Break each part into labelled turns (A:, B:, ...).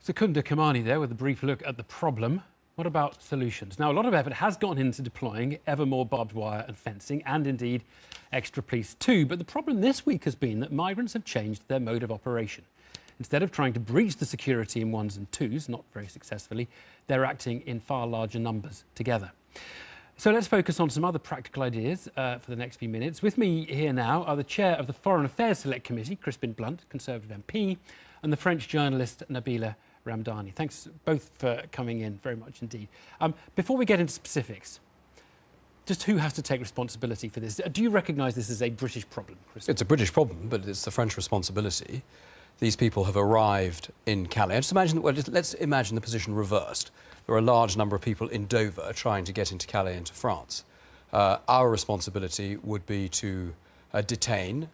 A: Secunda Kamani there with a brief look at the problem. What about solutions? Now, a lot of effort has gone into deploying ever more barbed wire and fencing, and indeed extra police too. But the problem this week has been that migrants have changed their mode of operation. Instead of trying to breach the security in ones and twos, not very successfully, they're acting in far larger numbers together. So let's focus on some other practical ideas for the next few minutes. With me here now are the chair of the Foreign Affairs Select Committee, Crispin Blunt, Conservative MP, and the French journalist Nabila Ramdani. Thanks both for coming in very much indeed. Before we get into specifics, just who has to take responsibility for this? Do you recognise this as a British problem, Crispin?
B: It's a British problem, but it's the French responsibility. These people have arrived in Calais. Let's imagine the position reversed. There are a large number of people in Dover trying to get into Calais, into France. Our responsibility would be to detain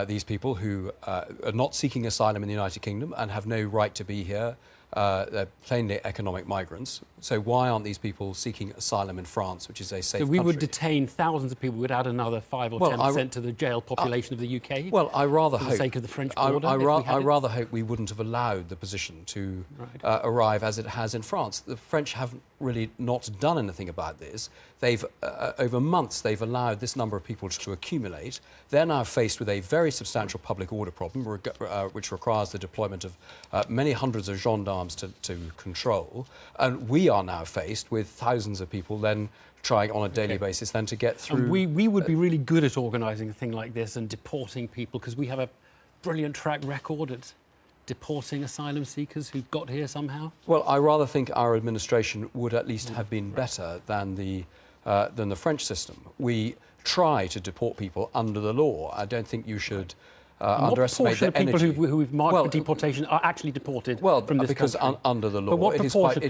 B: these people who are not seeking asylum in the United Kingdom and have no right to be here. They're plainly economic migrants. So why aren't these people seeking asylum in France, which is a safe country?
A: So we would detain thousands of people. We'd add another 5 or 10% to the jail population of the UK?
B: Well, I rather hope...
A: For the sake of the French border?
B: I rather hope we wouldn't have allowed the position to arrive as it has in France. The French haven't really not done anything about this. They've, over months, they've allowed this number of people to accumulate. They're now faced with a very substantial public order problem, which requires the deployment of many hundreds of gendarmes to control. And we are now faced with thousands of people then trying on a daily basis then to get through...
A: And we would be really good at organising a thing like this and deporting people, because we have a brilliant track record at deporting asylum seekers who've got here somehow.
B: Well, I rather think our administration would at least have been better than the French system. We try to deport people under the law. I don't think you should... underestimate the energy.
A: What proportion of people who we've marked for deportation are actually deported from this
B: because
A: country?
B: Under the law,
A: but what proportion?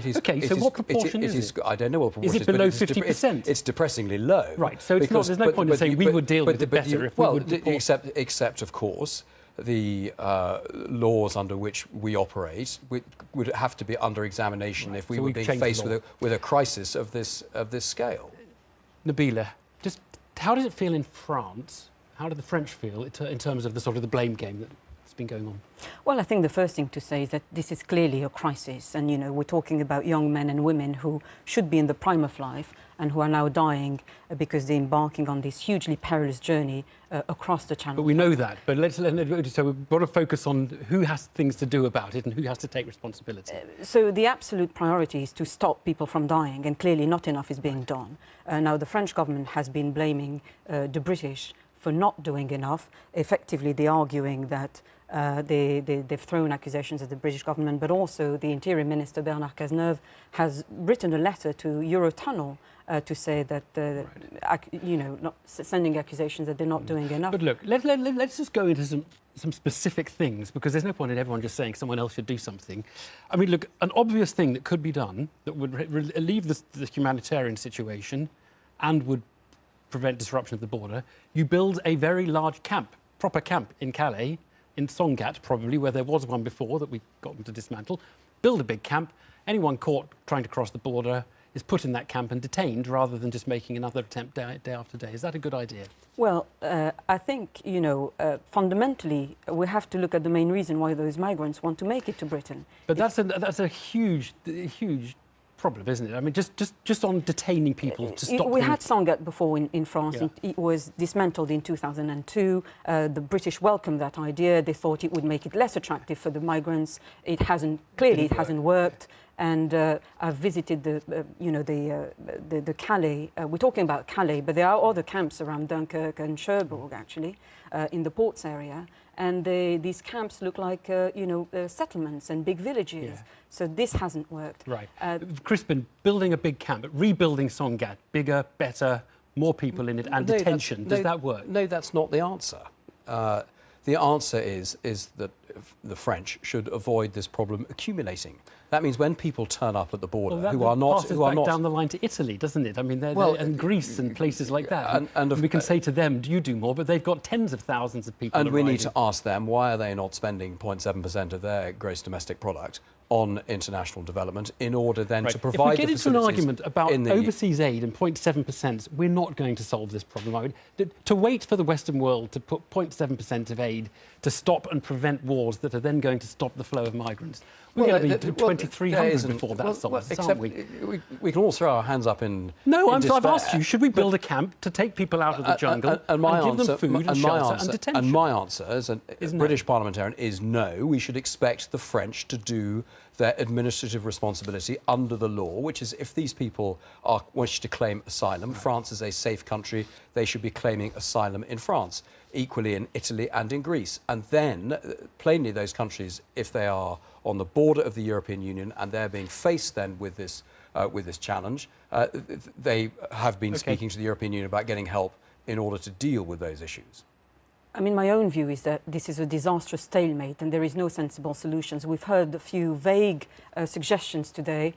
A: What proportion is it?
B: I don't know what proportion.
A: Is it below 50%?
B: It's depressingly low.
A: Right. So it's not, there's no point in saying we would deal with it better if we would deport.
B: Except of course, the laws under which we operate would have to be under examination if we were being faced with a crisis of this scale.
A: Nabila, just how does it feel in France? How do the French feel in terms of the blame game that's been going on?
C: Well, I think the first thing to say is that this is clearly a crisis. And, you know, we're talking about young men and women who should be in the prime of life and who are now dying because they're embarking on this hugely perilous journey across the Channel.
A: But we know that. But so we've got to focus on who has things to do about it and who has to take responsibility.
C: So the absolute priority is to stop people from dying, and clearly not enough is being done. Now, the French government has been blaming the British for not doing enough. Effectively, they're arguing that they've thrown accusations at the British government, but also the Interior Minister, Bernard Cazeneuve, has written a letter to Eurotunnel to say that, not sending accusations that they're not doing enough.
A: But look, let's just go into some specific things, because there's no point in everyone just saying someone else should do something. I mean, look, an obvious thing that could be done that would relieve the humanitarian situation and would prevent disruption of the border, you build a very large camp, proper camp in Calais, in Sangatte probably, where there was one before that we got them to dismantle. Build a big camp. Anyone caught trying to cross the border is put in that camp and detained, rather than just making another attempt day after day. Is that a good idea? Well,
C: I think, fundamentally, we have to look at the main reason why those migrants want to make it to Britain.
A: But that's a huge problem, isn't it? I mean, just on detaining people to stop
C: We had Sangatte before in France.
A: Yeah.
C: It was dismantled in 2002. The British welcomed that idea. They thought it would make it less attractive for the migrants. It hasn't worked. And I've visited the Calais. We're talking about Calais, but there are other camps around Dunkirk and Cherbourg, actually, in the ports area. And these camps look like, settlements and big villages. Yeah. So this hasn't worked.
A: Right. Crispin, building a big camp, rebuilding Sangatte, bigger, better, more people in it, and detention. Does that work?
B: No, that's not the answer. The answer is that the French should avoid this problem accumulating. That means when people turn up at the border who are not
A: down the line to Italy, doesn't it? I mean, and Greece and places like that. And we can say to them, "Do you do more?" But they've got tens of thousands of people.
B: And we need to ask them, why are they not spending 0.7% of their gross domestic product on international development in order then to provide?
A: If we get into an argument about overseas aid and 0.7%, we're not going to solve this problem. To wait for the Western world to put 0.7% of aid to stop and prevent wars that are then going to stop the flow of migrants. We're going to be 2,300 before that solves, aren't we?
B: We can all throw our hands up in
A: No,
B: in
A: I've asked you, should we build a camp to take people out of the jungle and give them food and shelter and detention?
B: And my answer as a British parliamentarian is no. We should expect the French to do their administrative responsibility under the law, which is if these people are wish to claim asylum, France is a safe country, they should be claiming asylum in France, equally in Italy and in Greece. And then, plainly, those countries, if they are on the border of the European Union and they're being faced then with this challenge, they have been speaking to the European Union about getting help in order to deal with those issues.
C: I mean, my own view is that this is a disastrous stalemate and there is no sensible solutions. We've heard a few vague suggestions today,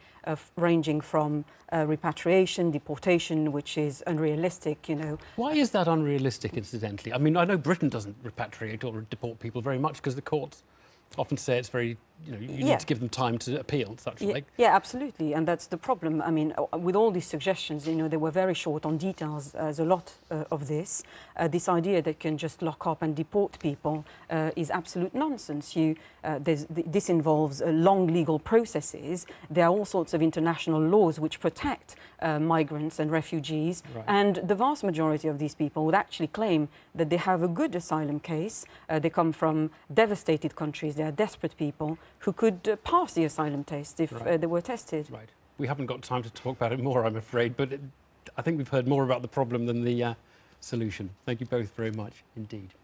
C: ranging from repatriation, deportation, which is unrealistic, you know.
A: Why is that unrealistic, incidentally? I mean, I know Britain doesn't repatriate or deport people very much because the courts often say it's very, you know, you need to give them time to appeal and such like.
C: Yeah, absolutely, and that's the problem. I mean, with all these suggestions, you know, they were very short on details, as a lot of this. This idea that you can just lock up and deport people is absolute nonsense. This involves long legal processes. There are all sorts of international laws which protect migrants and refugees, and the vast majority of these people would actually claim that they have a good asylum case. They come from devastated countries. They are desperate people who could pass the asylum test if they were tested.
A: Right. We haven't got time to talk about it more, I'm afraid, but I think we've heard more about the problem than the solution. Thank you both very much indeed.